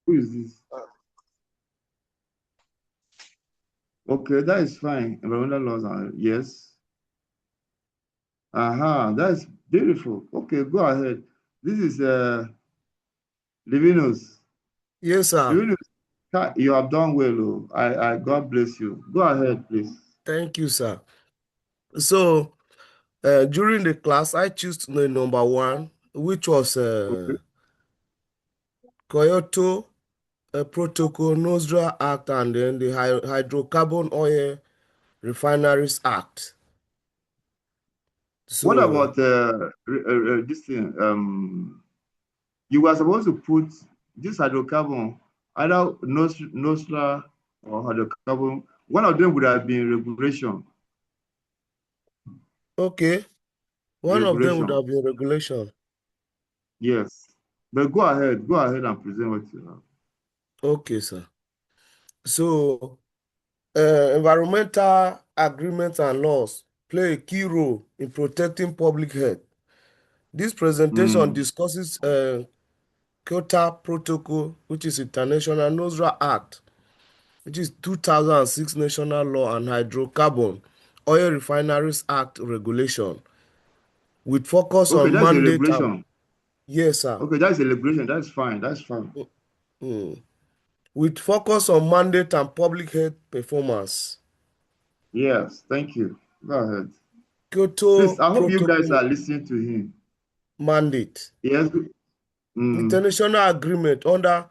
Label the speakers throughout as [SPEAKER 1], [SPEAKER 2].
[SPEAKER 1] Who is this? Okay, that is fine. Environmental laws are yes. Aha, that's beautiful. Okay, go ahead. This is Livinus.
[SPEAKER 2] Yes, sir.
[SPEAKER 1] Livinus, you have done well. Oh. I God bless you. Go ahead, please.
[SPEAKER 2] Thank you, sir. So, during the class, I chose the number one, which was
[SPEAKER 1] Okay.
[SPEAKER 2] Kyoto Protocol, Nostra Act, and then the Hydrocarbon Oil Refineries Act.
[SPEAKER 1] What
[SPEAKER 2] So,
[SPEAKER 1] about this thing? You were supposed to put this hydrocarbon, either Nostra or hydrocarbon. One of them would have been regulation.
[SPEAKER 2] okay, one of them would
[SPEAKER 1] Regulation.
[SPEAKER 2] have been regulation.
[SPEAKER 1] Yes. But go ahead. Go ahead and present what you have.
[SPEAKER 2] Okay, sir. So, environmental agreements and laws play a key role in protecting public health. This presentation
[SPEAKER 1] Mm,
[SPEAKER 2] discusses Kyoto Protocol, which is International Nostra Act, which is 2006 national law, and Hydrocarbon Oil Refineries Act regulation, with focus
[SPEAKER 1] okay,
[SPEAKER 2] on
[SPEAKER 1] that's a
[SPEAKER 2] mandate and
[SPEAKER 1] regulation.
[SPEAKER 2] yes, sir.
[SPEAKER 1] Okay, that's a regulation. That's fine. That's fine.
[SPEAKER 2] Mm. With focus on mandate and public health performance.
[SPEAKER 1] Yes, thank you. Go ahead. Please,
[SPEAKER 2] Kyoto
[SPEAKER 1] I hope you guys
[SPEAKER 2] Protocol
[SPEAKER 1] are listening to him.
[SPEAKER 2] mandate.
[SPEAKER 1] Yes. Mm,
[SPEAKER 2] International agreement under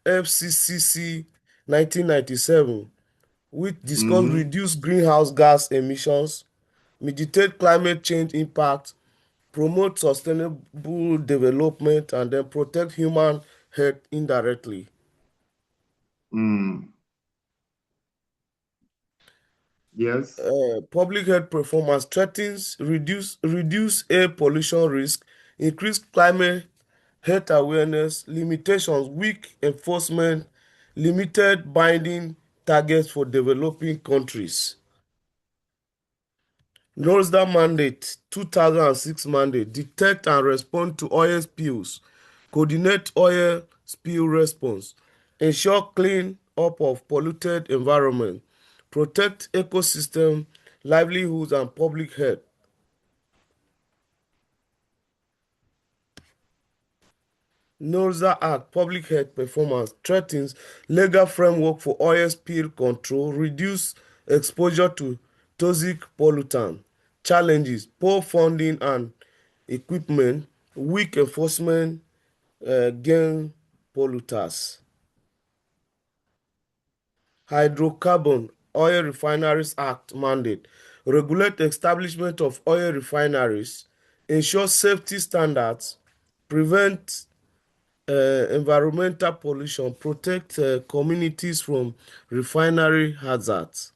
[SPEAKER 2] UNFCCC 1997, which discuss
[SPEAKER 1] mm-hmm,
[SPEAKER 2] reduce greenhouse gas emissions, mitigate climate change impact, promote sustainable development, and then protect human health indirectly.
[SPEAKER 1] mm, yes.
[SPEAKER 2] Public health performance threatens reduce air pollution risk, increase climate health awareness, limitations, weak enforcement, limited binding targets for developing countries. NORSDA mandate, 2006 mandate, detect and respond to oil spills, coordinate oil spill response, ensure clean up of polluted environment, protect ecosystem, livelihoods, and public health. NORSA Act Public Health Performance threatens legal framework for oil spill control, reduce exposure to toxic pollutants, challenges, poor funding and equipment, weak enforcement against polluters. Hydrocarbon Oil Refineries Act mandate regulate establishment of oil refineries, ensure safety standards, prevent environmental pollution, protect communities from refinery hazards.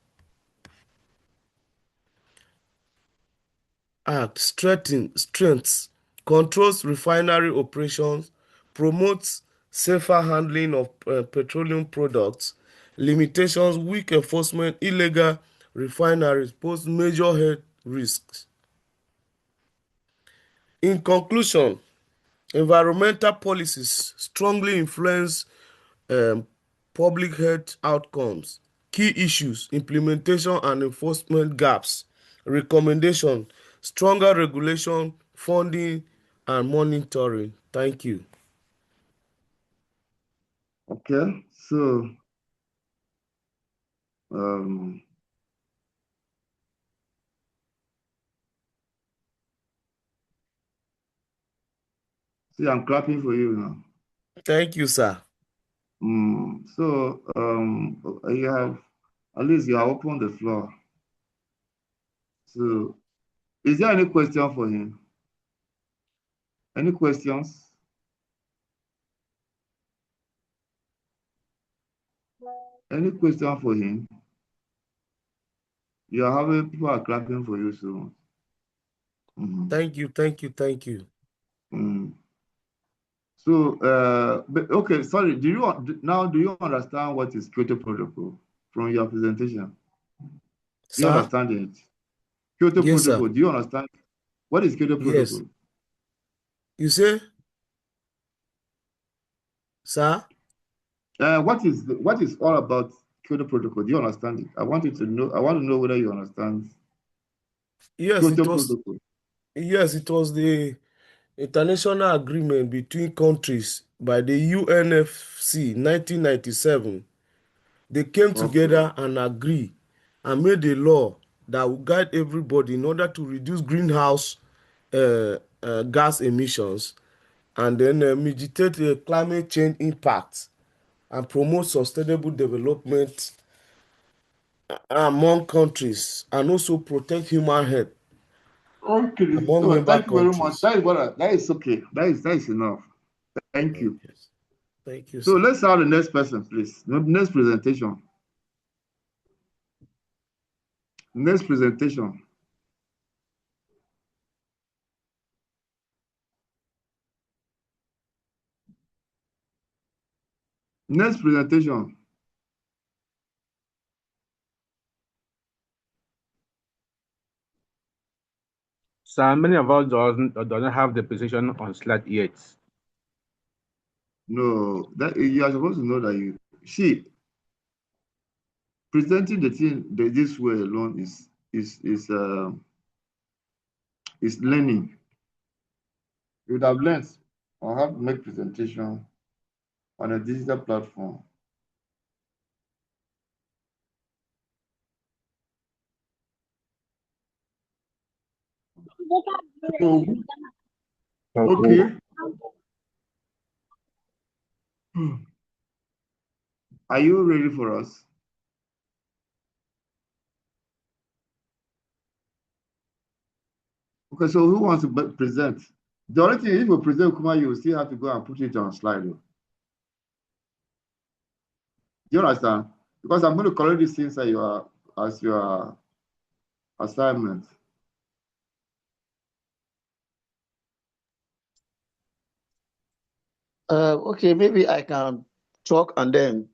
[SPEAKER 2] Act strengths, controls refinery operations, promotes safer handling of petroleum products, limitations, weak enforcement, illegal refineries pose major health risks. In conclusion, environmental policies strongly influence um, public health outcomes, key issues, implementation and enforcement gaps, recommendation, stronger regulation, funding, and monitoring. Thank you.
[SPEAKER 1] Okay. So, um, see, I'm clapping for you now.
[SPEAKER 2] Thank you, sir.
[SPEAKER 1] So, you have, at least you have opened the floor. So, is there any question for him? Any questions? Any question for him? You are having people are clapping for you, so. Mhm,
[SPEAKER 2] Thank you. Thank you. Thank you.
[SPEAKER 1] mm. So, but, okay, sorry. Do you understand what is Kyoto Protocol from your presentation? Do you
[SPEAKER 2] Sir?
[SPEAKER 1] understand it? Kyoto
[SPEAKER 2] Yes, sir.
[SPEAKER 1] Protocol. Do you understand what is Kyoto
[SPEAKER 2] Yes.
[SPEAKER 1] Protocol?
[SPEAKER 2] You say? Sir?
[SPEAKER 1] What is all about Kyoto Protocol? Do you understand it? I want you to know. I want to know whether you understand
[SPEAKER 2] Yes,
[SPEAKER 1] Kyoto Protocol.
[SPEAKER 2] it was the international agreement between countries by the UNFC 1997. They came
[SPEAKER 1] Okay.
[SPEAKER 2] together and agree and made a law that will guide everybody in order to reduce greenhouse gas emissions and then mitigate the climate change impact and promote sustainable development among countries and also protect human health
[SPEAKER 1] Okay.
[SPEAKER 2] among
[SPEAKER 1] So
[SPEAKER 2] member
[SPEAKER 1] thank you very much.
[SPEAKER 2] countries.
[SPEAKER 1] That is that is okay. That is enough. Thank you.
[SPEAKER 2] Yes. Thank you,
[SPEAKER 1] So
[SPEAKER 2] sir.
[SPEAKER 1] let's have the next person, please. Next presentation. Next presentation. Next presentation.
[SPEAKER 3] So many of us doesn't have the position on slide yet.
[SPEAKER 1] No, that you are supposed to know that you see presenting the thing this way alone is learning. You would have learned on how to make presentation on a digital platform. So, okay. Are you ready for us? Okay, so who wants to present? The only thing, if you present Kuma, you will still have to go and put it on slide. Do you understand? Because I'm going to collect these things as your assignment.
[SPEAKER 4] Okay, maybe I can talk and then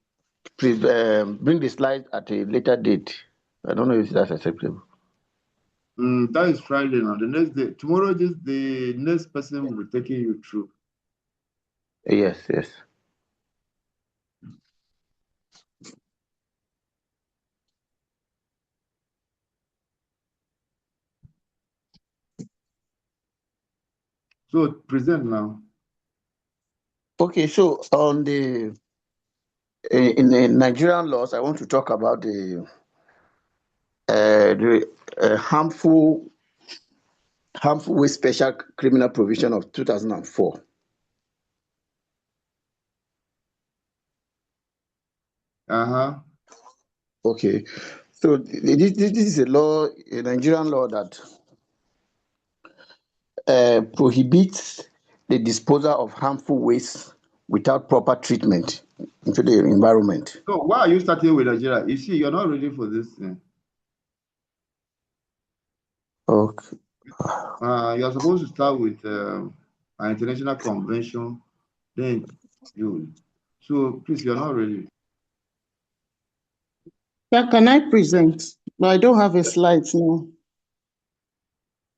[SPEAKER 4] bring the slides at a later date. I don't know if that's acceptable.
[SPEAKER 1] That is Friday now. The next day, tomorrow, the next person will be taking you through.
[SPEAKER 4] Yes, yes.
[SPEAKER 1] So present now.
[SPEAKER 4] Okay, so on in the Nigerian laws, I want to talk about the harmful waste special criminal provision of 2004. Okay, so this is a law, a Nigerian law that prohibits the disposal of harmful waste without proper treatment into the environment.
[SPEAKER 1] So why are you starting with Nigeria? You see, you're not ready for this thing.
[SPEAKER 4] Okay.
[SPEAKER 1] You're supposed to start with an international convention, then you. So please, you're not ready.
[SPEAKER 5] Yeah, can I present? But I don't have a slide now.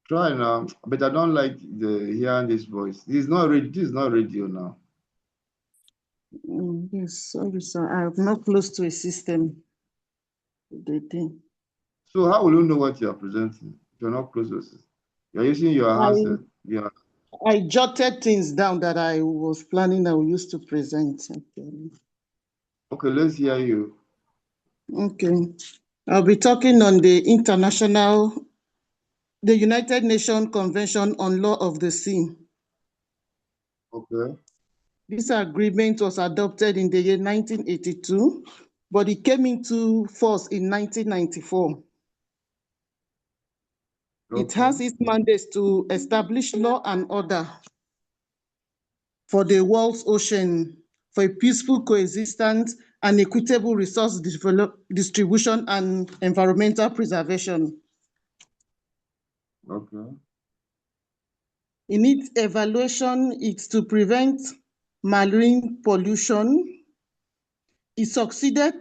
[SPEAKER 1] Try now, but I don't like hearing this voice. This is not radio. This is not radio now.
[SPEAKER 5] Yes, sorry, sir. I'm not close to a system.
[SPEAKER 1] So how will you know what you are presenting if you're not close to it? You're using your handset. Yeah.
[SPEAKER 5] I jotted things down that I was planning I will use to present.
[SPEAKER 1] Okay, let's hear you.
[SPEAKER 5] Okay. I'll be talking on the United Nations Convention on Law of the Sea.
[SPEAKER 1] Okay.
[SPEAKER 5] This agreement was adopted in the year 1982, but it came into force in 1994.
[SPEAKER 1] Okay.
[SPEAKER 5] It has its mandate to establish law and order for the world's ocean for a peaceful coexistence and equitable resource distribution and environmental preservation.
[SPEAKER 1] Okay.
[SPEAKER 5] In its evaluation, it's to prevent marine pollution. It succeeded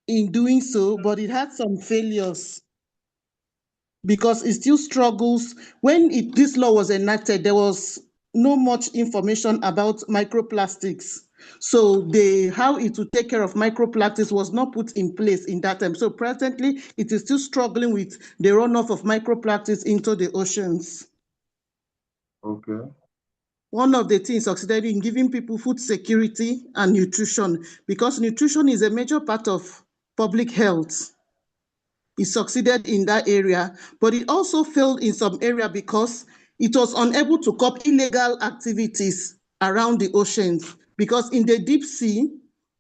[SPEAKER 5] in doing so, but it had some failures because it still struggles. When this law was enacted, there was no much information about microplastics. So how it would take care of microplastics was not put in place in that time. So presently, it is still struggling with the runoff of microplastics into the oceans.
[SPEAKER 1] Okay.
[SPEAKER 5] One of the things succeeded in giving people food security and nutrition, because nutrition is a major part of public health. It succeeded in that area, but it also failed in some area because it was unable to curb illegal activities around the oceans. Because in the deep sea,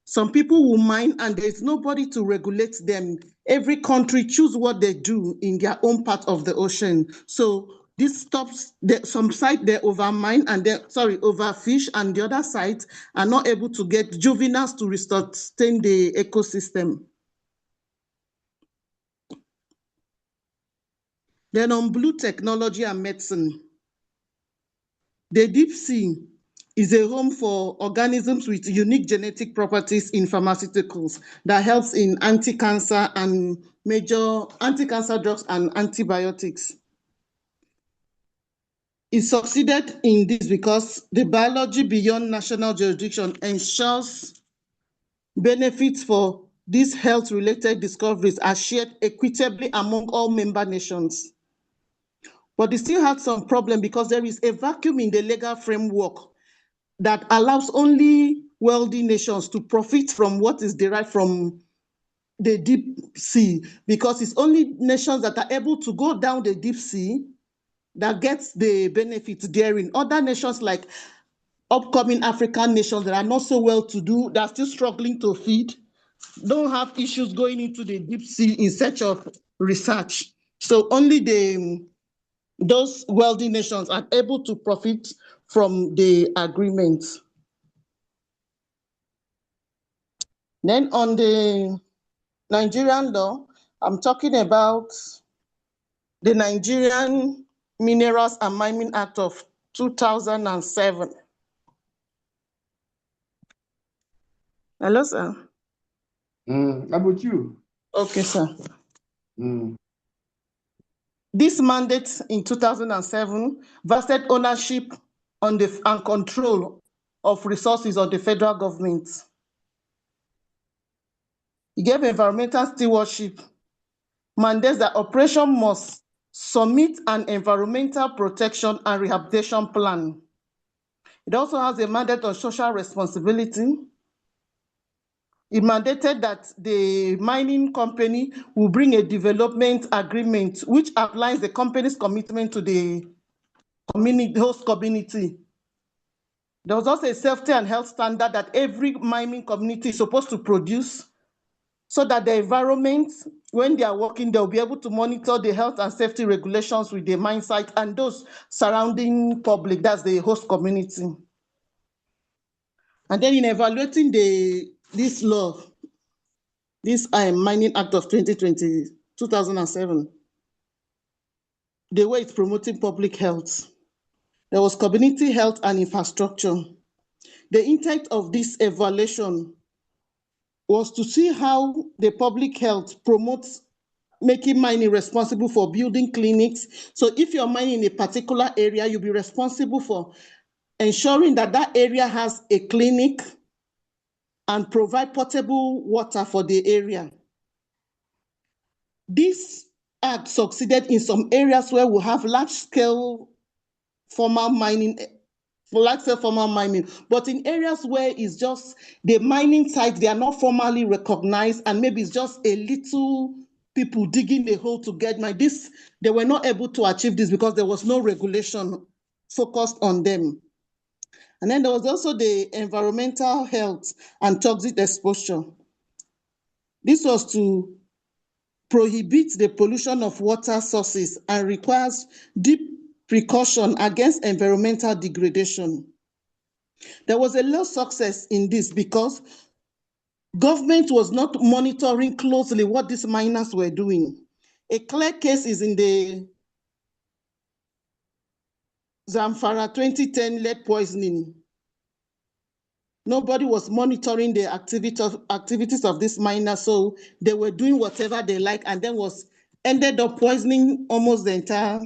[SPEAKER 5] some people will mine and there's nobody to regulate them. Every country choose what they do in their own part of the ocean. So this stops some side they overmine and overfish, and the other side are not able to get juveniles to sustain the ecosystem. Then on blue technology and medicine, the deep sea is a home for organisms with unique genetic properties in pharmaceuticals that helps in anti-cancer and major anti-cancer drugs and antibiotics. It succeeded in this because the biology beyond national jurisdiction ensures benefits for these health-related discoveries are shared equitably among all member nations. But it still had some problem because there is a vacuum in the legal framework that allows only wealthy nations to profit from what is derived from the deep sea, because it's only nations that are able to go down the deep sea that gets the benefits therein. Other nations like upcoming African nations that are not so well to do, that are still struggling to feed, don't have issues going into the deep sea in search of research. So only those wealthy nations are able to profit from the agreement. Then on the Nigerian law, I'm talking about the Nigerian Minerals and Mining Act of 2007. Hello, sir.
[SPEAKER 1] How about you?
[SPEAKER 5] Okay, sir.
[SPEAKER 1] Mm.
[SPEAKER 5] This mandate in 2007 vested ownership on and control of resources of the federal government. It gave environmental stewardship, mandates that operation must submit an environmental protection and rehabilitation plan. It also has a mandate on social responsibility. It mandated that the mining company will bring a development agreement which outlines the company's commitment to the host community. There was also a safety and health standard that every mining community is supposed to produce, so that the environment, when they are working, they'll be able to monitor the health and safety regulations with the mine site and those surrounding public, that's the host community. And then in evaluating this law, this Mining Act of 2007, the way it's promoting public health, there was community health and infrastructure. The intent of this evaluation was to see how the public health promotes making mining responsible for building clinics. So if you're mining in a particular area, you'll be responsible for ensuring that that area has a clinic and provide potable water for the area. This act succeeded in some areas where we have large-scale formal mining, but in areas where it's just the mining sites, they are not formally recognized, and maybe it's just a little people digging the hole to get mine. They were not able to achieve this because there was no regulation focused on them. And then there was also the environmental health and toxic exposure. This was to prohibit the pollution of water sources and requires deep precaution against environmental degradation. There was a lot of success in this because government was not monitoring closely what these miners were doing. A clear case is in the Zamfara 2010 lead poisoning. Nobody was monitoring the activities of this miner, so they were doing whatever they like, and then ended up poisoning almost the entire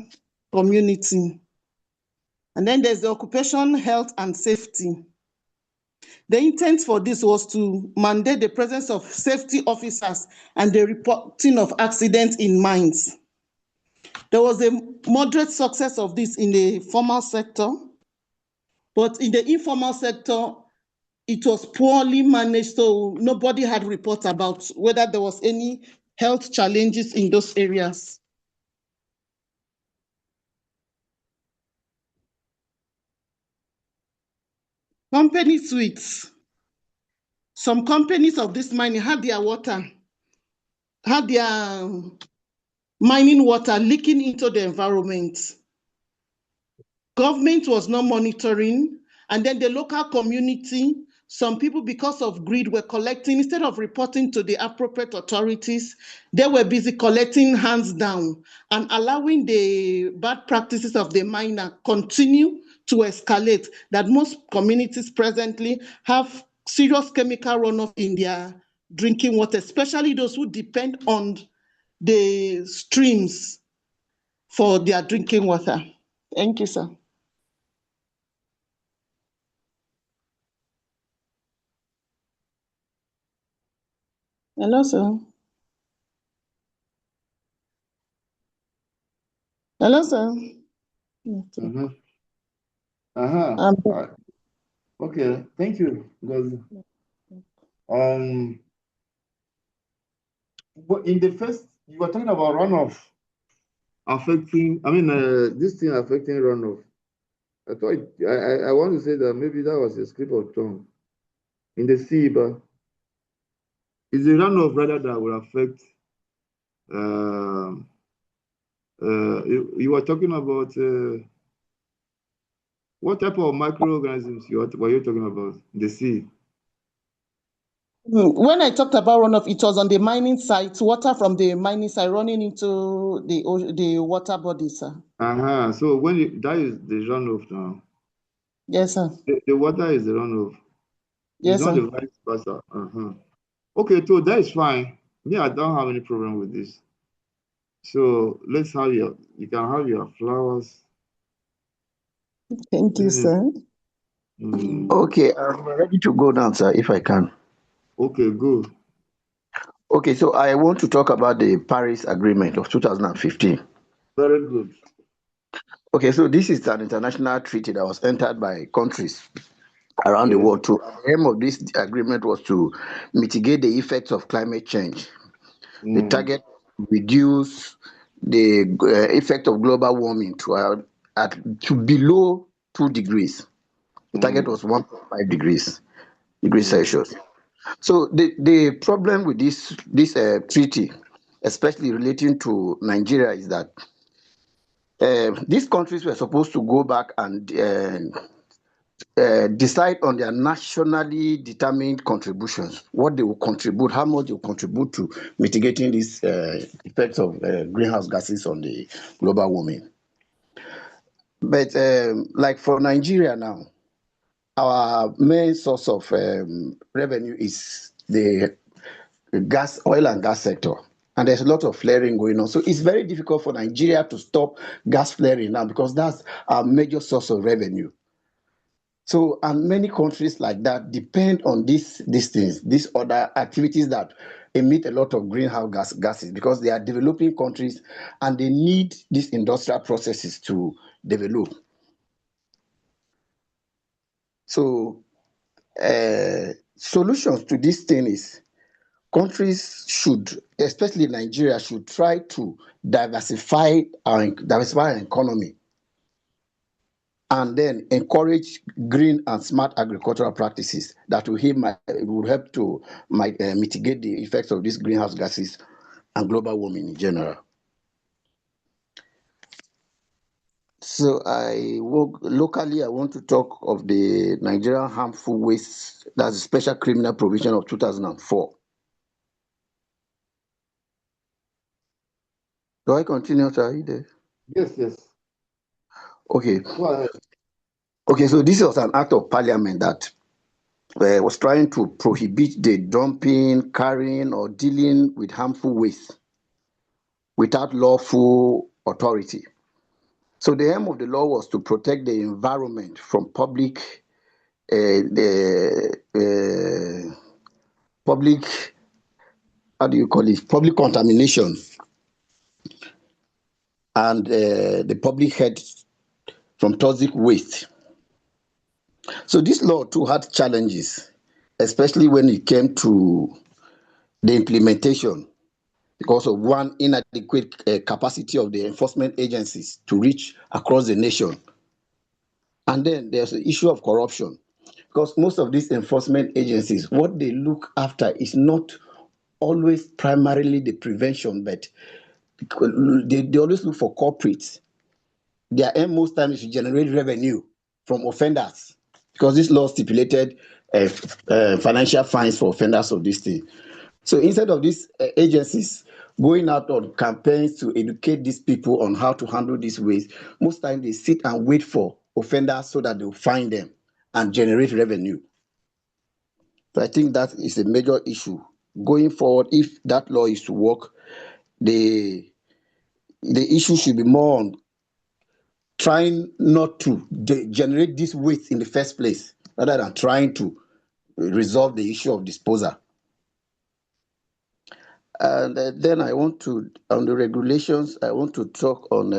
[SPEAKER 5] community. And then there's the occupation health and safety. The intent for this was to mandate the presence of safety officers and the reporting of accidents in mines. There was a moderate success of this in the formal sector, but in the informal sector, it was poorly managed, so nobody had reports about whether there was any health challenges in those areas. Company suites. Some companies of this mining had their mining water leaking into the environment. Government was not monitoring, and then the local community, some people, because of greed, were collecting, instead of reporting to the appropriate authorities, they were busy collecting hands down and allowing the bad practices of the miner continue to escalate, that most communities presently have serious chemical runoff in their drinking water, especially those who depend on the streams for their drinking water. Thank you, sir. Hello, sir. Hello, sir.
[SPEAKER 1] Okay, thank you. Because but in the first, you were talking about runoff affecting. I mean, this thing affecting runoff. I thought I want to say that maybe that was a slip of tongue. In the sea, but it's the runoff rather that will affect. You were talking about what type of microorganisms were you talking about in the sea?
[SPEAKER 5] When I talked about runoff, it was on the mining site, water from the mining site running into the water body, sir.
[SPEAKER 1] So when that is the runoff now.
[SPEAKER 5] Yes, sir.
[SPEAKER 1] The water is the runoff.
[SPEAKER 5] Yes,
[SPEAKER 1] it's not
[SPEAKER 5] sir.
[SPEAKER 1] the vice versa. Okay, so that is fine. Me, I don't have any problem with this. So let's have you can have your flowers.
[SPEAKER 5] Thank you, sir.
[SPEAKER 4] Okay, I'm ready to go now, sir, if I can.
[SPEAKER 1] Okay, good.
[SPEAKER 4] Okay, so I want to talk about the Paris Agreement of 2015.
[SPEAKER 1] Very good.
[SPEAKER 4] Okay, so this is an international treaty that was entered by countries around the world. The aim of this agreement was to mitigate the effects of climate change. The target reduce the effect of global warming to below 2 degrees. The target was 1.5 degrees Celsius. So the problem with this treaty, especially relating to Nigeria, is that these countries were supposed to go back and decide on their nationally determined contributions, what they will contribute, how much they will contribute to mitigating these effects of greenhouse gases on the global warming. But like for Nigeria now, our main source of revenue is the oil and gas sector. And there's a lot of flaring going on. So it's very difficult for Nigeria to stop gas flaring now because that's our major source of revenue. So, and many countries like that depend on these things, these other activities that emit a lot of greenhouse gases because they are developing countries and they need these industrial processes to develop. So, solutions to this thing is countries should, especially Nigeria, should try to diversify our economy and then encourage green and smart agricultural practices that will help to mitigate the effects of these greenhouse gases and global warming in general. So locally, I want to talk of the Nigerian Harmful Waste, that's a special criminal provision of 2004. Do I continue, sir?
[SPEAKER 1] Yes.
[SPEAKER 4] Okay.
[SPEAKER 1] Go ahead.
[SPEAKER 4] Okay, so this was an act of parliament that was trying to prohibit the dumping, carrying, or dealing with harmful waste without lawful authority. So the aim of the law was to protect the environment from public the public, how do you call it, public contamination and the public health from toxic waste. So this law too had challenges, especially when it came to the implementation because of one inadequate capacity of the enforcement agencies to reach across the nation. And then there's the issue of corruption because most of these enforcement agencies, what they look after is not always primarily the prevention, but they always look for corporates. Their aim most times is to generate revenue from offenders because this law stipulated financial fines for offenders of this thing. So instead of these agencies going out on campaigns to educate these people on how to handle this waste, most times they sit and wait for offenders so that they'll find them and generate revenue. So I think that is a major issue. Going forward, if that law is to work, the issue should be more on trying not to generate this waste in the first place, rather than trying to resolve the issue of disposal. And then I want to, on the regulations, I want to talk on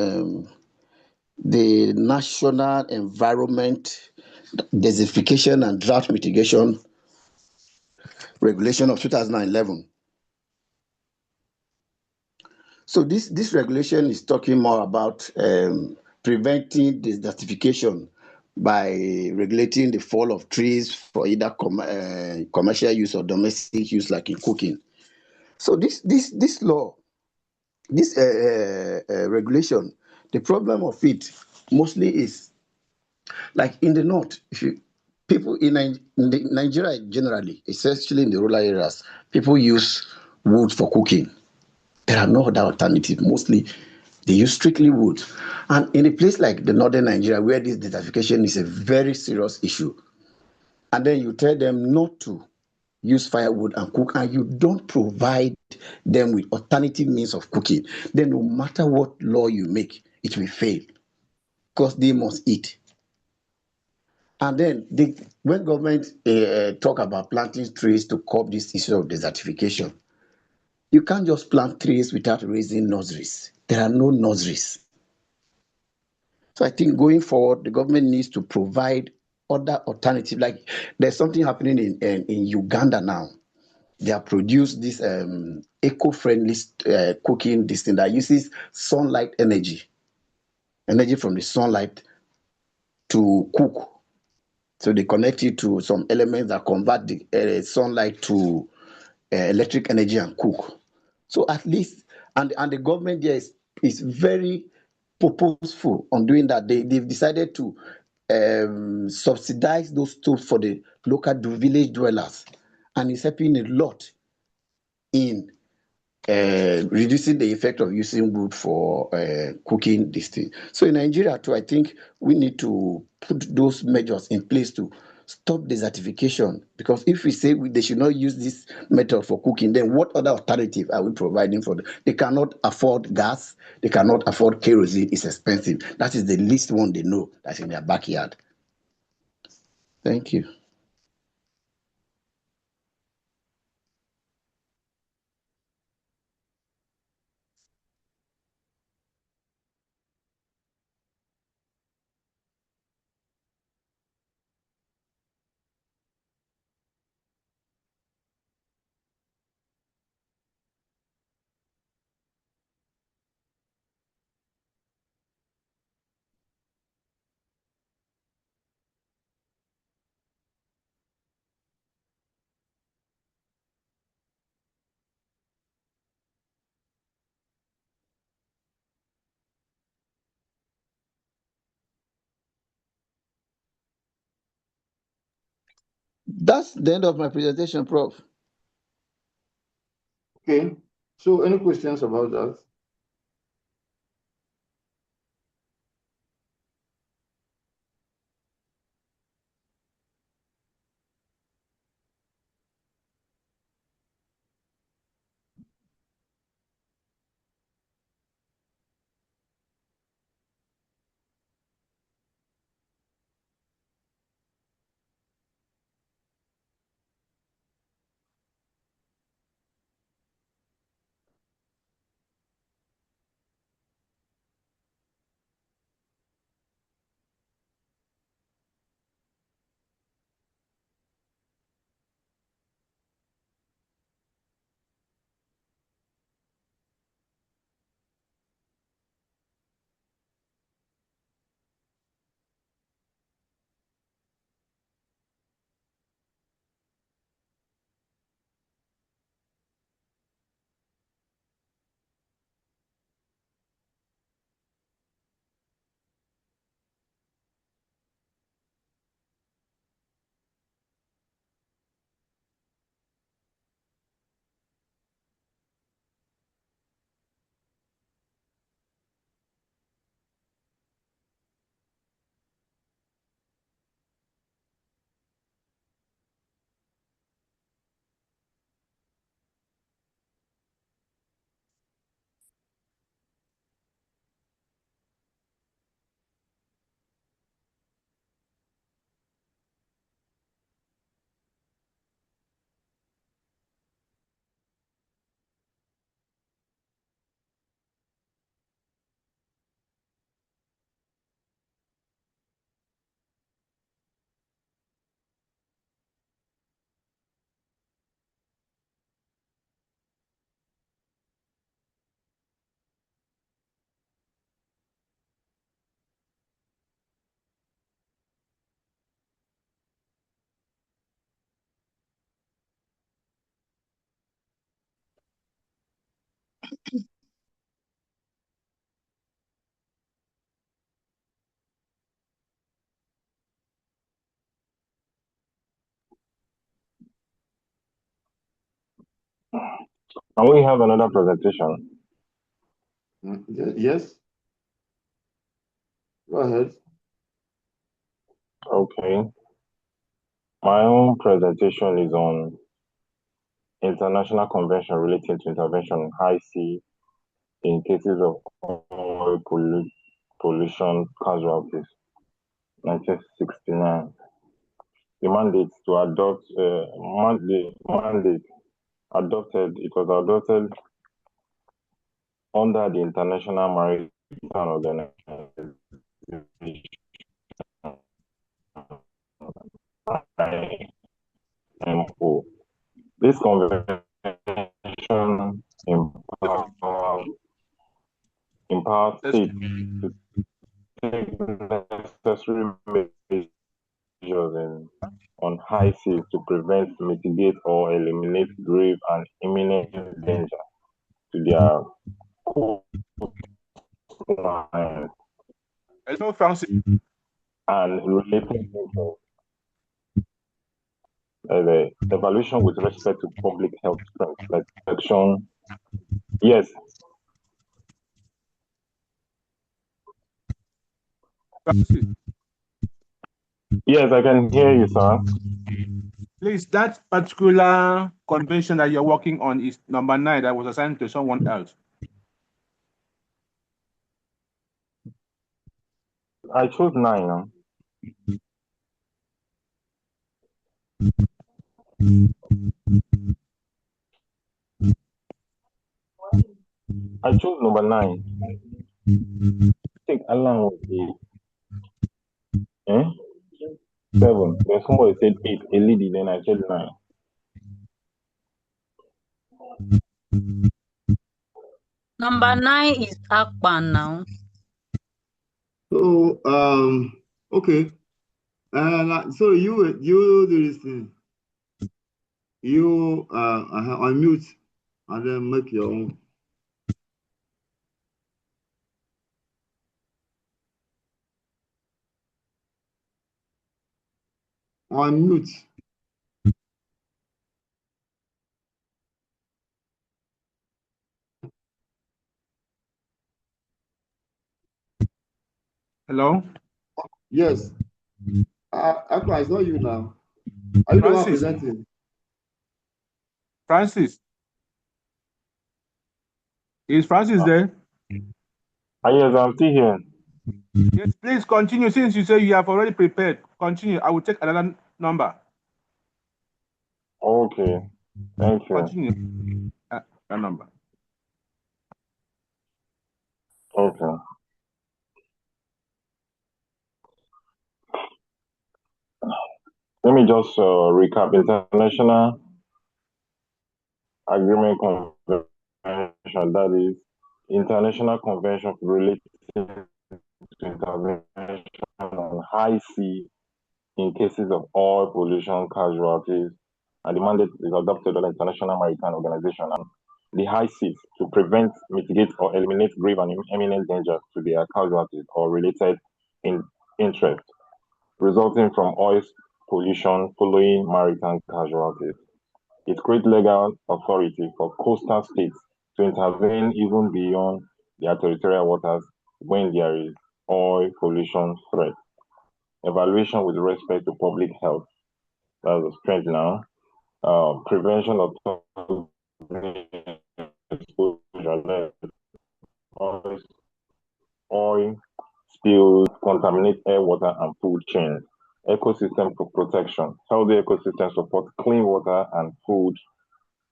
[SPEAKER 4] the National Environment Desertification and Drought Mitigation Regulation of 2011. So this regulation is talking more about preventing desertification by regulating the fall of trees for either commercial use or domestic use, like in cooking. So this law, this regulation, the problem of it mostly is like in the north. People in Nigeria generally, especially in the rural areas, people use wood for cooking. There are no other alternative. Mostly, they use strictly wood. And in a place like the northern Nigeria, where this desertification is a very serious issue, and then you tell them not to use firewood and cook, and you don't provide them with alternative means of cooking, then no matter what law you make, it will fail because they must eat. And then when government talk about planting trees to curb this issue of desertification, you can't just plant trees without raising nurseries. There are no nurseries. So I think going forward, the government needs to provide other alternatives. Like there's something happening in Uganda now. They have produced this eco-friendly cooking this thing that uses sunlight energy from the sunlight to cook. So they connect it to some elements that convert the sunlight to electric energy and cook. So at least, and the government there is very purposeful on doing that. They've decided to subsidize those stoves for the local village dwellers, and it's helping a lot in reducing the effect of using wood for cooking this thing. So in Nigeria too, I think we need to put those measures in place to stop desertification, because if we say they should not use this method for cooking, then what other alternative are we providing for them? They cannot afford gas, they cannot afford kerosene, it's expensive. That is the least one they know that's in their backyard. Thank you. That's the end of my presentation, Prof.
[SPEAKER 1] Okay. So any questions about that?
[SPEAKER 6] Can we have another presentation?
[SPEAKER 1] Yes. Go ahead.
[SPEAKER 6] Okay. My own presentation is on international convention relating to intervention in high sea in cases of oil pollution casualties, 1969. The mandate to adopt it was adopted under the International Maritime Organization, IMO. This convention empowers states to take necessary measures on high seas to prevent, mitigate, or eliminate grave and imminent danger to their coastlines
[SPEAKER 3] Hello, Francis.
[SPEAKER 6] and related interests. The evaluation with respect to public health strength, like section. Yes,
[SPEAKER 3] Francis,
[SPEAKER 6] yes, I can hear you, sir.
[SPEAKER 3] please, that particular convention that you're working on is number 9 that was assigned to someone else.
[SPEAKER 6] I chose 9 now. I chose number 9. I think Alan was 8. 7. Then somebody said 8, a lady, then I said 9.
[SPEAKER 7] Number 9 is Akpan now.
[SPEAKER 1] So okay. So you do this thing. You unmute and then make your own. Unmute.
[SPEAKER 3] Hello?
[SPEAKER 1] Yes. Akwa, it's not you now. Are you the one
[SPEAKER 3] Francis.
[SPEAKER 1] presenting?
[SPEAKER 3] Francis. Is Francis there?
[SPEAKER 6] Yes, I'm still here.
[SPEAKER 3] Yes, please continue. Since you say you have already prepared, continue. I will take another number.
[SPEAKER 6] Okay, thank you.
[SPEAKER 3] Continue. That number.
[SPEAKER 6] Okay. Let me just recap. International Agreement Convention, that is International Convention relating to intervention on high sea in cases of oil pollution casualties, and the mandate is adopted by the International Maritime Organization and the high seas to prevent, mitigate, or eliminate grave and imminent danger to their casualties or related interest resulting from oil pollution following maritime casualties. It creates legal authority for coastal states to intervene even beyond their territorial waters when there is oil pollution threat. Evaluation with respect to public health. That's a strength now. Prevention of exposure, oil spills, contaminate air, water, and food chains. Ecosystem protection. Healthy ecosystems support clean water and food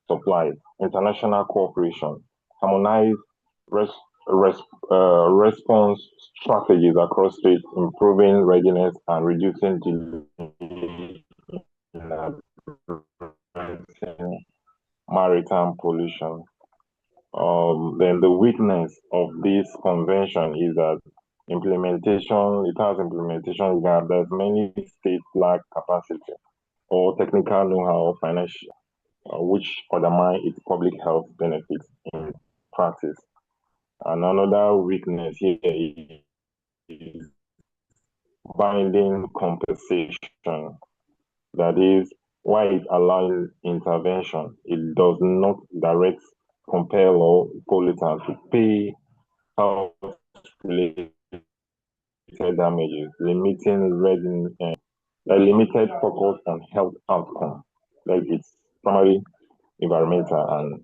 [SPEAKER 6] supplies. International cooperation. Harmonize response strategies across states, improving readiness and reducing delay in maritime pollution. Then the weakness of this convention is that it has implementation gap. There's many states lack capacity or technical know-how or financial, which undermine its public health benefits in practice. And another weakness here is binding compensation. That is, why it allows intervention, it does not direct compel or pollutants to pay health-related damages, limited focus on health outcome, like its primary environmental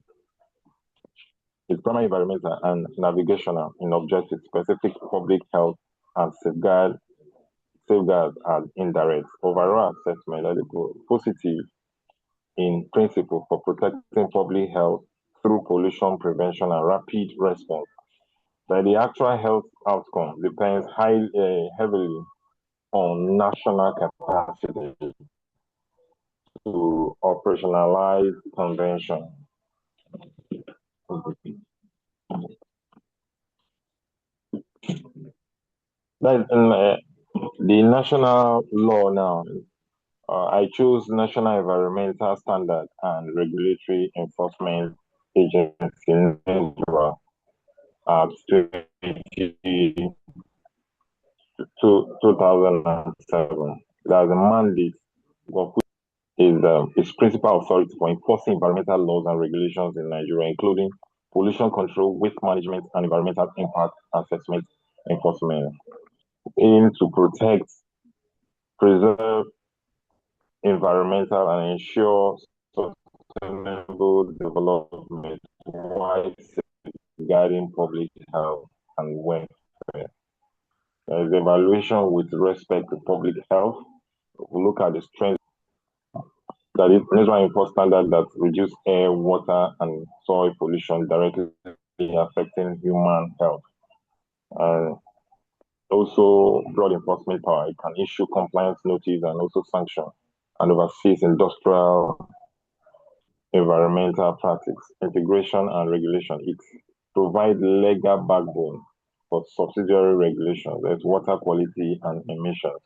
[SPEAKER 6] and navigational in objective specific public health and safeguards and indirect. Overall assessment that is positive in principle for protecting public health through pollution prevention and rapid response. But the actual health outcome depends heavily on national capacity to operationalize convention. The national law now, I chose National Environmental Standard and Regulatory Enforcement Agency, NESRA, at 2007. There's a mandate of is principal authority for enforcing environmental laws and regulations in Nigeria, including pollution control, waste management, and environmental impact assessment enforcement, aim to protect, preserve environmental, and ensure sustainable development while safeguarding public health and welfare. There is evaluation with respect to public health. We look at the strength that is national enforced standard that reduce air, water, and soil pollution directly affecting human health. Also, broad enforcement power. It can issue compliance notice and also sanction and oversees industrial environmental practice, integration and regulation. It provides legal backbone for subsidiary regulations, there's water quality and emissions.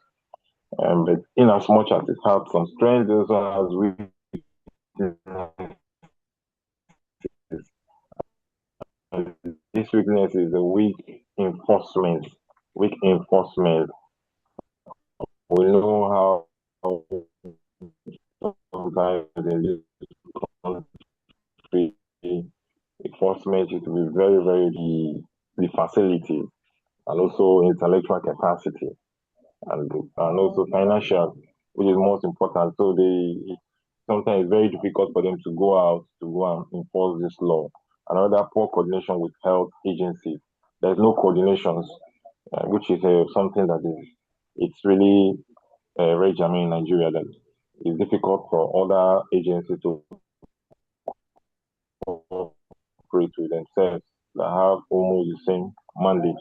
[SPEAKER 6] But in as much as it has some strengths as well as weaknesses, this weakness is the weak enforcement. We know how sometimes in this country, enforcement is to be very, very the facilities and also intellectual capacity and also financial, which is most important. So sometimes it's very difficult for them to go out to go and enforce this law. Another, poor coordination with health agencies. There's no coordinations, which is something that it's really very germane in Nigeria, that it's difficult for other agencies to operate with themselves that have almost the same mandate.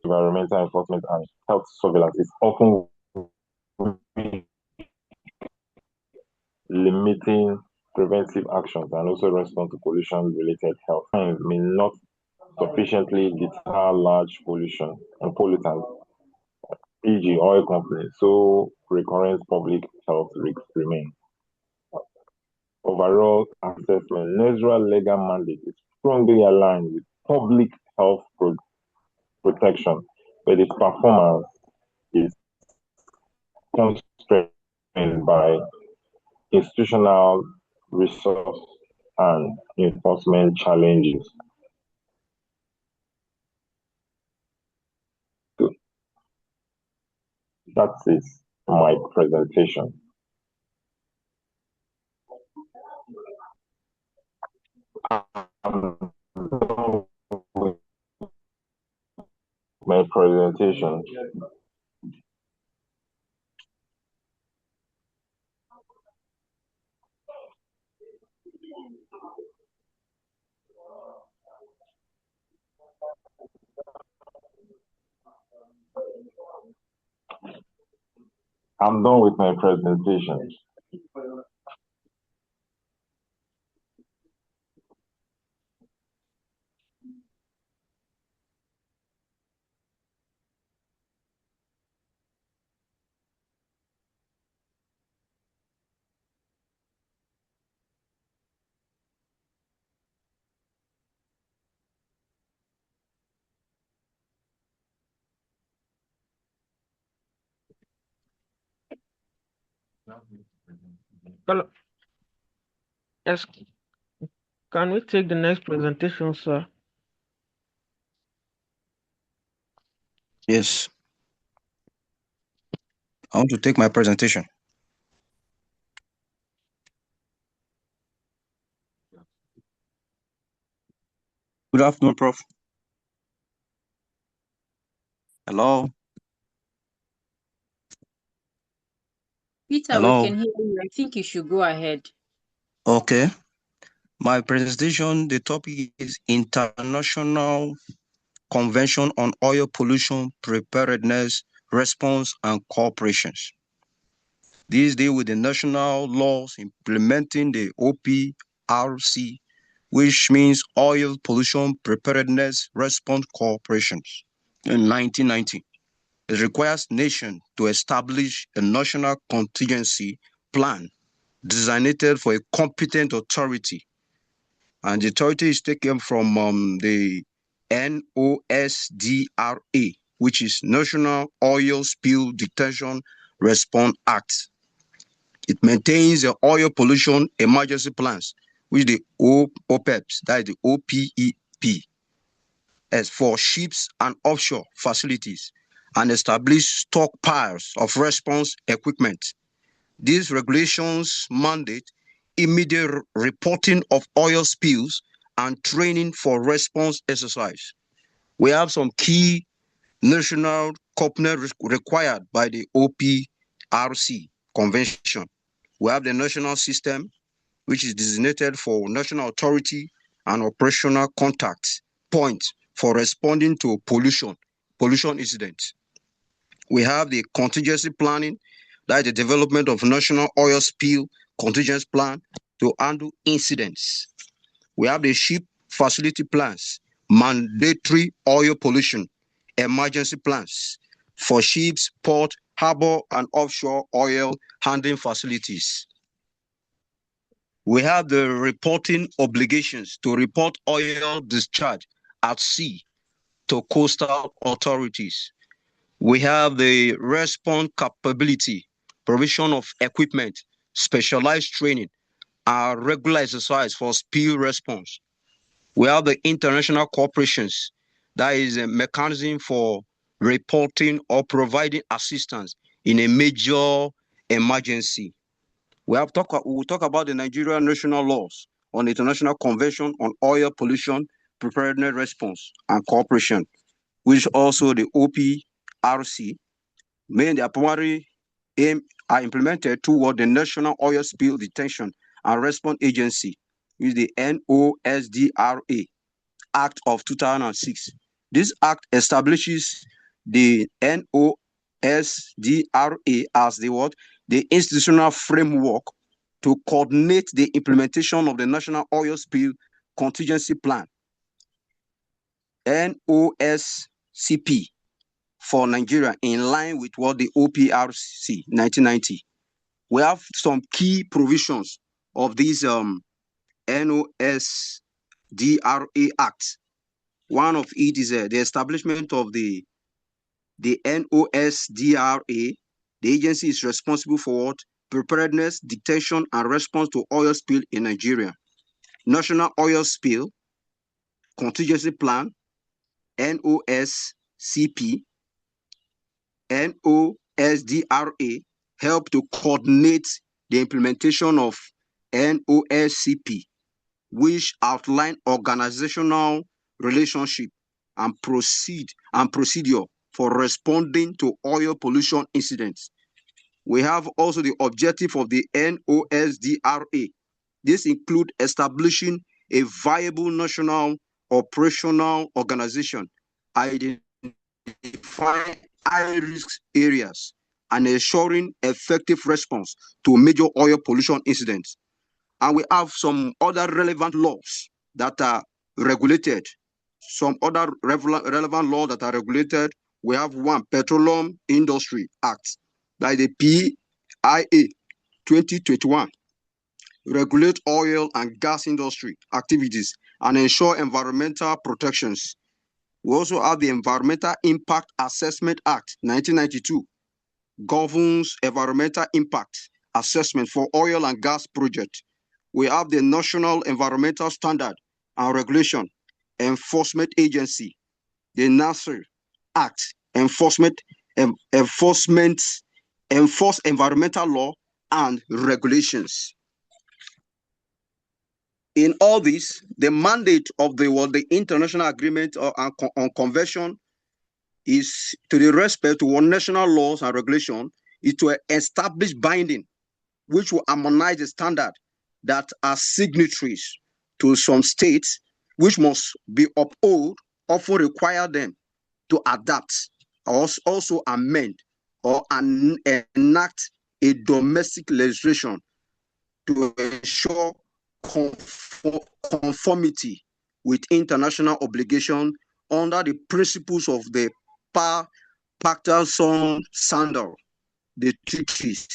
[SPEAKER 6] Environmental enforcement and health surveillance is often limiting preventive actions and also response to pollution-related health. May not sufficiently deter large pollution and pollutants, e.g. oil companies, so recurrent public health risks remain. Overall assessment, NESRA legal mandate is strongly aligned with public health protection, but its performance is constrained by institutional resource and enforcement challenges. So that is my presentation. My presentation. I'm done with my presentation.
[SPEAKER 3] Kalau yes,
[SPEAKER 8] Can we take the next presentation, sir?
[SPEAKER 9] Yes. I want to take my presentation. Good afternoon, Prof. Hello.
[SPEAKER 7] Peter,
[SPEAKER 9] Hello.
[SPEAKER 7] we can hear you. I think you should go ahead.
[SPEAKER 9] Okay. My presentation, the topic is International Convention on Oil Pollution Preparedness, Response, and Cooperations. This deal with the national laws implementing the OPRC, which means Oil Pollution Preparedness, Response, Cooperations, in 1990. It requires nations to establish a national contingency plan designated for a competent authority. And the authority is taken from the NOSDRA, which is National Oil Spill Detection Response Act. It maintains the oil pollution emergency plans, which the OPEPs, that is the OPEP, as for ships and offshore facilities, and establish stockpiles of response equipment. These regulations mandate immediate reporting of oil spills and training for response exercise. We have some key national components required by the OPRC Convention. We have the national system, which is designated for national authority and operational contact points for responding to pollution incidents. We have the contingency planning, that is the development of national oil spill contingency plan to handle incidents. We have the ship facility plans, mandatory oil pollution emergency plans for ships, port, harbor, and offshore oil handling facilities. We have the reporting obligations to report oil discharge at sea to coastal authorities. We have the response capability, provision of equipment, specialized training, and regular exercise for spill response. We have the international cooperations, that is a mechanism for reporting or providing assistance in a major emergency. We'll talk about the Nigerian national laws on the International Convention on Oil Pollution Preparedness Response and Cooperation, which also the OPRC, main their primary aim are implemented toward the National Oil Spill Detection and Response Agency, which is the NOSDRA Act of 2006. This act establishes the NOSDRA as the institutional framework to coordinate the implementation of the National Oil Spill Contingency Plan, NOSCP, for Nigeria, in line with what the OPRC 1990. We have some key provisions of this NOSDRA Act. One of it is the establishment of the NOSDRA. The agency is responsible for what? Preparedness, detection, and response to oil spill in Nigeria. National Oil Spill Contingency Plan, NOSCP, NOSDRA help to coordinate the implementation of NOSCP, which outline organizational relationship and procedure for responding to oil pollution incidents. We have also the objective of the NOSDRA. This includes establishing a viable national operational organization, identifying high-risk areas, and ensuring effective response to major oil pollution incidents. And we have some other relevant laws that are regulated. Some other relevant laws that are regulated. We have one, Petroleum Industry Act, that is the PIA 2021, regulate oil and gas industry activities and ensure environmental protections. We also have the Environmental Impact Assessment Act 1992, governs environmental impact assessment for oil and gas projects. we have the National Environmental Standard and Regulation Enforcement Agency, the NASR Act, enforce environmental law and regulations. In all this, the mandate of the international agreement on convention is to the respect to all national laws and regulations is to establish binding, which will harmonize the standard that are signatories to some states, which must be upheld, often require them to adapt or also amend or enact a domestic legislation to ensure conformity with international obligation under the principles of the Pacta Sunt Servanda. The treaties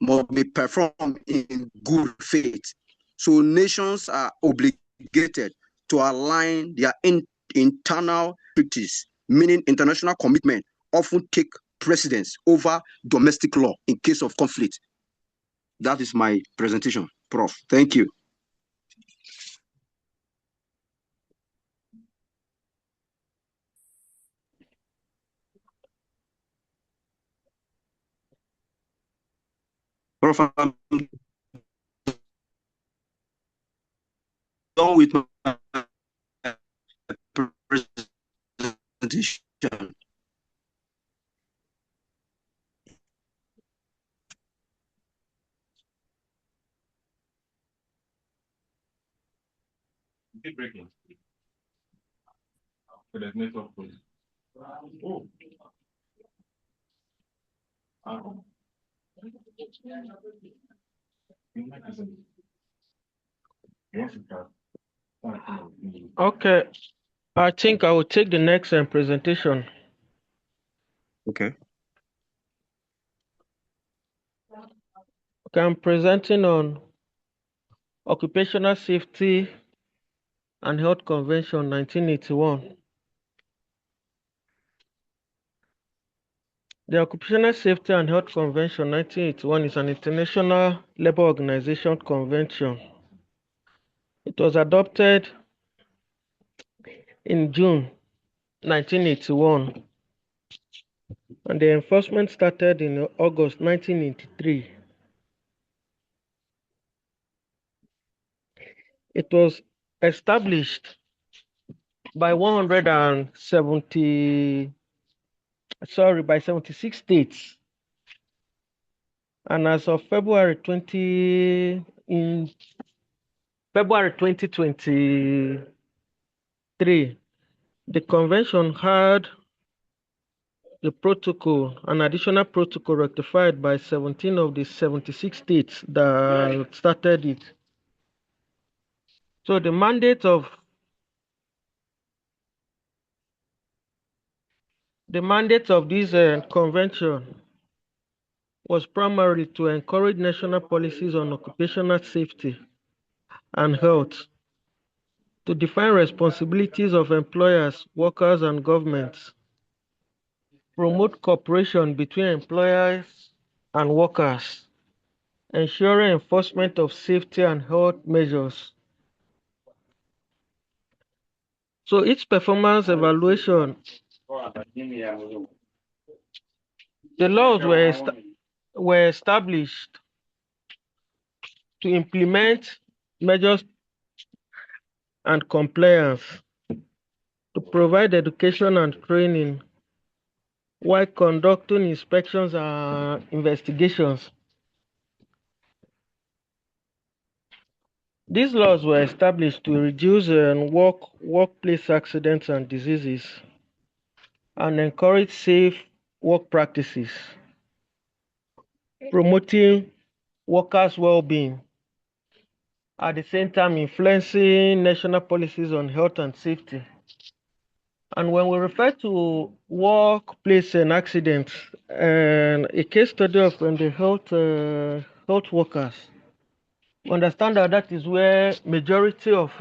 [SPEAKER 9] must be performed in good faith. So nations are obligated to align their internal treaties, meaning international commitment often take precedence over domestic law in case of conflict. That is my presentation, Prof. Thank you. Prof, I'm done with my presentation.
[SPEAKER 8] Okay, I think I will take the next presentation.
[SPEAKER 9] Okay.
[SPEAKER 8] Okay, I'm presenting on Occupational Safety and Health Convention 1981. The Occupational Safety and Health Convention 1981 is an international labor organization convention. It was adopted in June 1981, and the enforcement started in August 1983. It was established by 76 states, and as of February 2023, the convention had the protocol, an additional protocol ratified by 17 of the 76 states that started it. So the mandate of this convention was primarily to encourage national policies on occupational safety and health, to define responsibilities of employers, workers, and governments, promote cooperation between employers and workers, ensuring enforcement of safety and health measures. So each performance evaluation, the laws were established to implement measures and compliance, to provide education and training while conducting inspections and investigations. These laws were established to reduce workplace accidents and diseases and encourage safe work practices, promoting workers' well-being, at the same time influencing national policies on health and safety. And when we refer to workplace and accidents, and a case study of the health workers, understand that is where majority of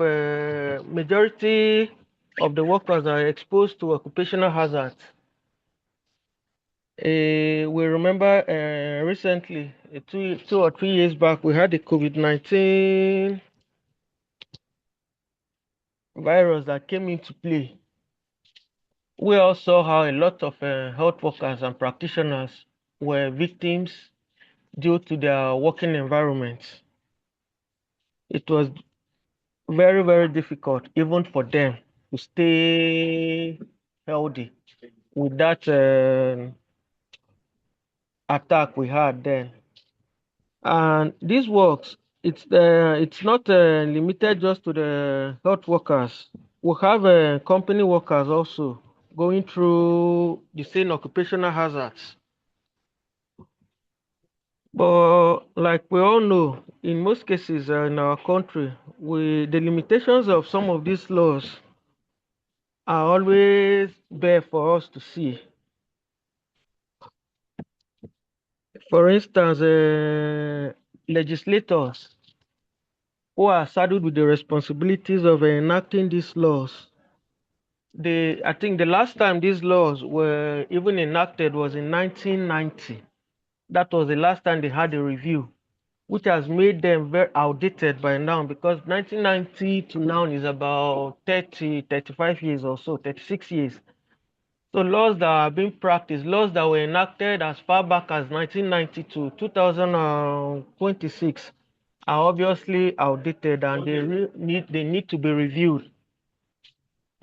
[SPEAKER 8] the workers are exposed to occupational hazards. We remember recently, 2 or 3 years back, we had the COVID-19 virus that came into play. We all saw how a lot of health workers and practitioners were victims due to their working environments. It was very, very difficult, even for them, to stay healthy with that attack we had then. And this works. It's not limited just to the health workers. We have company workers also going through the same occupational hazards. But like we all know, in most cases in our country, the limitations of some of these laws are always there for us to see. For instance, legislators who are saddled with the responsibilities of enacting these laws. I think the last time these laws were even enacted was in 1990. That was the last time they had a review, which has made them very outdated by now, because 1990 to now is about 30, 35 years or so, 36 years. So laws that are being practiced, laws that were enacted as far back as 1990 to 2026 are obviously outdated, and they need to be reviewed.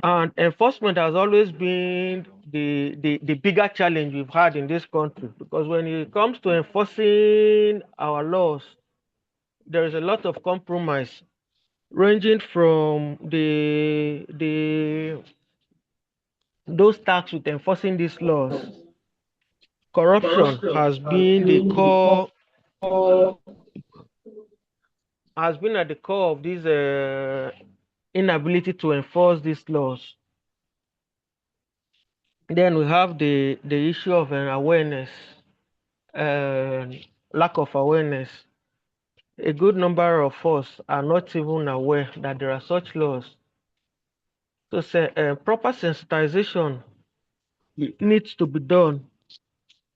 [SPEAKER 8] And enforcement has always been the bigger challenge we've had in this country, because when it comes to enforcing our laws, there is a lot of compromise, ranging from those tasked with enforcing these laws. Corruption has been at the core of this inability to enforce these laws. Then we have the issue of awareness, lack of awareness. A good number of us are not even aware that there are such laws. So proper sensitization needs to be done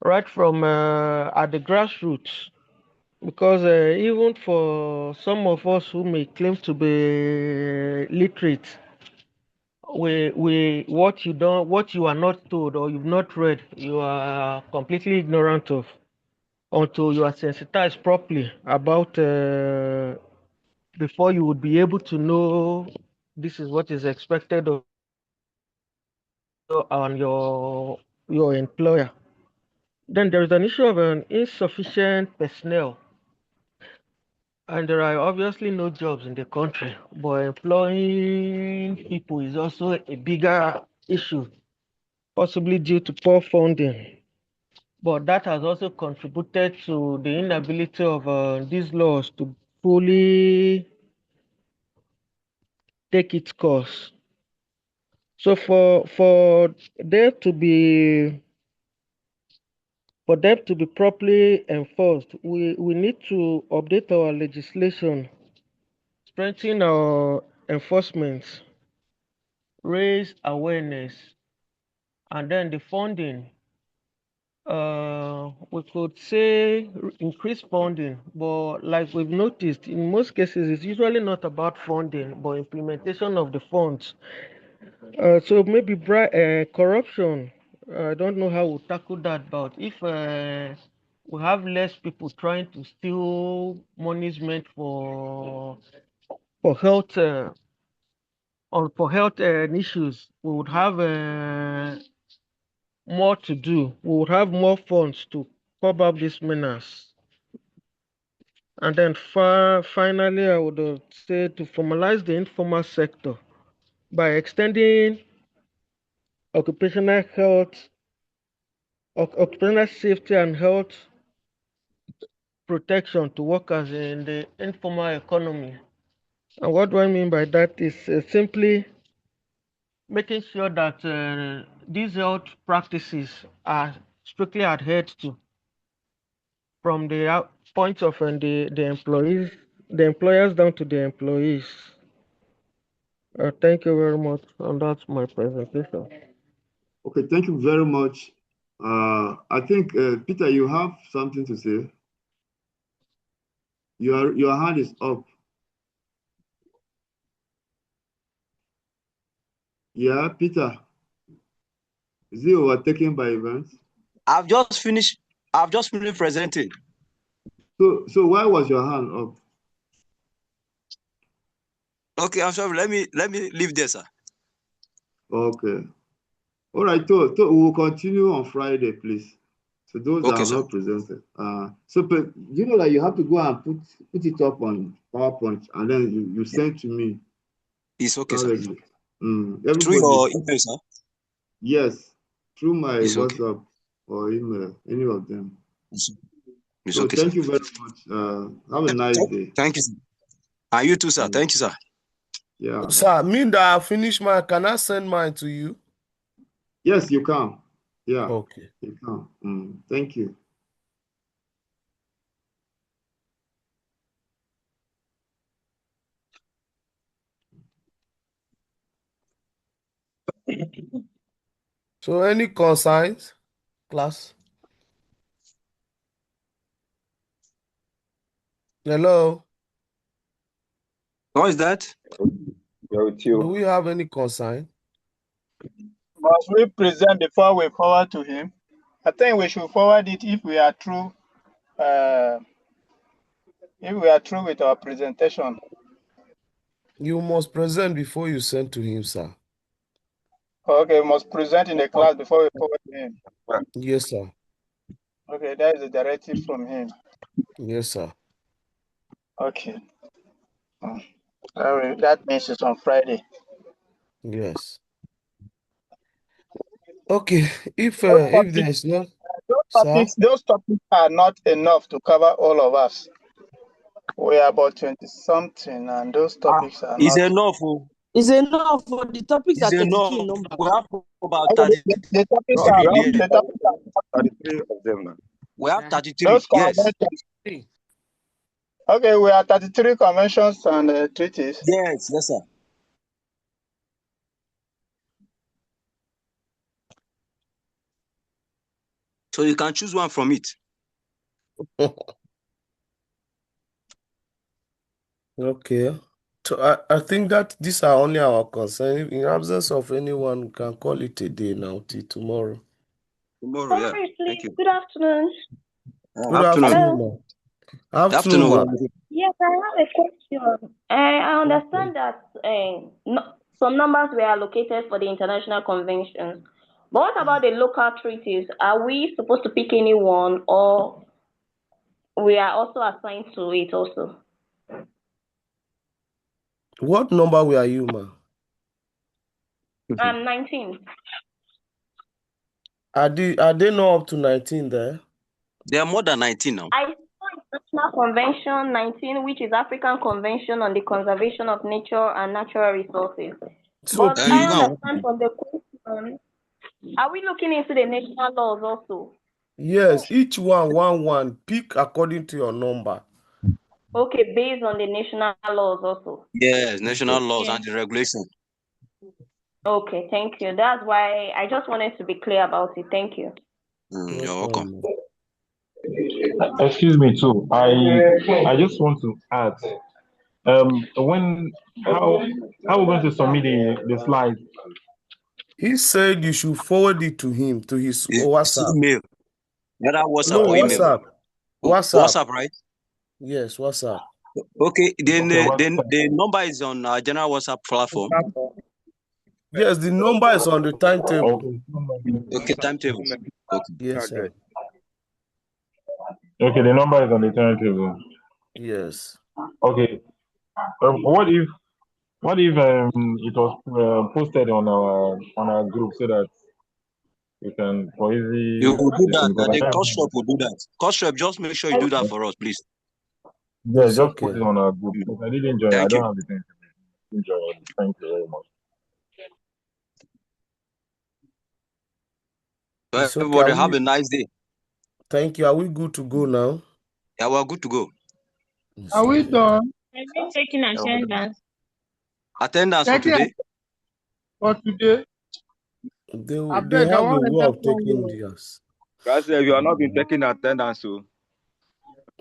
[SPEAKER 8] right from at the grassroots, because even for some of us who may claim to be literate, what you are not told or you've not read, you are completely ignorant of, until you are sensitized properly about before you would be able to know this is what is expected of you and your employer. Then there is an issue of an insufficient personnel, and there are obviously no jobs in the country, but employing people is also a bigger issue, possibly due to poor funding. But that has also contributed to the inability of these laws to fully take its course. So them to be for them to be properly enforced, we need to update our legislation, strengthen our enforcement, raise awareness, and then the funding. We could say increase funding, but like we've noticed, in most cases, it's usually not about funding, but implementation of the funds. So maybe corruption. I don't know how we'll tackle that, but if we have less people trying to steal monies meant for health issues, we would have more to do. We would have more funds to curb up this menace. And then finally, I would say to formalize the informal sector by extending occupational health, occupational safety and health protection to workers in the informal economy. And what do I mean by that is simply making sure that these health practices are strictly adhered to, from the point of the employees, the employers down to the employees. Thank you very much, and that's my presentation.
[SPEAKER 1] Okay, thank you very much. I think, Peter, you have something to say. Your hand is up. Yeah, Peter. Is it overtaken by events?
[SPEAKER 9] I've just finished presenting.
[SPEAKER 1] So why was your hand up?
[SPEAKER 9] Okay, I'm sorry. Let me leave there, sir.
[SPEAKER 1] Okay. All right, so we will continue on Friday, please. So those that
[SPEAKER 9] Okay,
[SPEAKER 1] are
[SPEAKER 9] sir.
[SPEAKER 1] not presented. But you know that you have to go and put it up on PowerPoint and then you send to me.
[SPEAKER 9] It's okay, sir.
[SPEAKER 1] Everybody.
[SPEAKER 9] Through your email, sir?
[SPEAKER 1] Yes, through my
[SPEAKER 9] It's okay.
[SPEAKER 1] WhatsApp or email, any of them.
[SPEAKER 9] It's
[SPEAKER 1] So
[SPEAKER 9] okay,
[SPEAKER 1] thank
[SPEAKER 9] sir.
[SPEAKER 1] you very much. Have a nice day.
[SPEAKER 9] Thank you, sir. And you too, sir. Thank you, sir.
[SPEAKER 1] Yeah.
[SPEAKER 2] Sir, mean that I finish mine. Can I send mine to you?
[SPEAKER 1] Yes, you can. Yeah.
[SPEAKER 2] Okay.
[SPEAKER 1] You can. Thank you.
[SPEAKER 2] So any concerns, class? Hello?
[SPEAKER 9] What is that?
[SPEAKER 2] Do we have any concern?
[SPEAKER 10] Must we present before we forward to him? I think we should forward it if we are through. If we are through with our presentation.
[SPEAKER 2] You must present before you send to him, sir.
[SPEAKER 10] Okay, we must present in the class before we forward to him.
[SPEAKER 2] Yes, sir.
[SPEAKER 10] Okay, that is the directive from him.
[SPEAKER 2] Yes, sir.
[SPEAKER 10] Okay. That means it's on Friday.
[SPEAKER 2] Yes. Okay. If there is no,
[SPEAKER 10] those topics are not enough to cover all of us. We are about 20-something, and those topics are
[SPEAKER 9] It's
[SPEAKER 10] not.
[SPEAKER 9] enough.
[SPEAKER 11] It's enough for the topics
[SPEAKER 9] It's
[SPEAKER 11] are 32
[SPEAKER 9] enough.
[SPEAKER 11] in number.
[SPEAKER 9] We have about
[SPEAKER 10] The topics are
[SPEAKER 9] there.
[SPEAKER 10] the topics are
[SPEAKER 6] 33 of them now.
[SPEAKER 9] We have 33.
[SPEAKER 10] those
[SPEAKER 9] Yes.
[SPEAKER 10] conventions. Okay, we are 33 conventions and treaties.
[SPEAKER 9] Yes, sir. So you can choose one from it.
[SPEAKER 2] okay. So I think that these are only our concerns. In absence of anyone, we can call it a day now till tomorrow.
[SPEAKER 9] Tomorrow, yeah. Thank you.
[SPEAKER 12] Good afternoon.
[SPEAKER 2] Good afternoon, ma. Afternoon, ma.
[SPEAKER 12] Yes, I have a question. I understand that some numbers were allocated for the international conventions. But what about the local treaties? Are we supposed to pick any one, or we are also assigned to it also?
[SPEAKER 2] What number were you, ma?
[SPEAKER 12] 19.
[SPEAKER 2] Are they not up to 19 there?
[SPEAKER 9] They are more than 19 now.
[SPEAKER 12] I saw International Convention 19, which is African Convention on the Conservation of Nature and Natural Resources.
[SPEAKER 2] So
[SPEAKER 12] but I understand from the question, are we looking into the national laws also?
[SPEAKER 2] Yes, each one. Pick according to your number.
[SPEAKER 12] Okay, based on the national laws also.
[SPEAKER 9] Yes, national laws and the regulation.
[SPEAKER 12] Okay, thank you. That's why I just wanted to be clear about it. Thank you.
[SPEAKER 9] You're welcome.
[SPEAKER 6] Excuse me too. I just want to add. How are we going to submit the slide?
[SPEAKER 2] He said you should forward it to him, to his WhatsApp.
[SPEAKER 9] Email. Whether WhatsApp
[SPEAKER 2] No,
[SPEAKER 9] or email.
[SPEAKER 2] WhatsApp,
[SPEAKER 9] right?
[SPEAKER 2] Yes, WhatsApp.
[SPEAKER 9] Okay, then the number is on our general WhatsApp platform.
[SPEAKER 2] Yes, the number is on the timetable.
[SPEAKER 9] Okay, timetable. Okay.
[SPEAKER 2] Yes, sir.
[SPEAKER 6] Okay, the number is on the timetable.
[SPEAKER 2] Yes.
[SPEAKER 6] Okay. What if it was posted on our group so that you can for easy.
[SPEAKER 9] You will do that. The cost shop will do that. Cost shop, just make sure you do that for us, please.
[SPEAKER 6] Yeah, it's just put it on our group. Because I didn't join. I don't have the time to enjoy it. Thank you very much.
[SPEAKER 9] So everybody have a nice day.
[SPEAKER 2] Thank you. Are we good to go now?
[SPEAKER 9] Yeah, we're good to go.
[SPEAKER 10] Are we done?
[SPEAKER 12] Are we taking attendance?
[SPEAKER 9] Attendance for today?
[SPEAKER 10] For today?
[SPEAKER 2] They have a way of taking theirs.
[SPEAKER 13] Guys, you are not been taking attendance, so.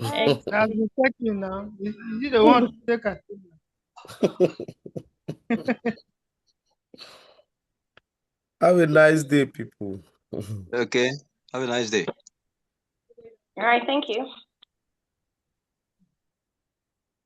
[SPEAKER 8] I've been checking now. Is it the one to take attendance?
[SPEAKER 2] Have a nice day, people.
[SPEAKER 9] Okay. Have a nice day.
[SPEAKER 12] All right, thank you.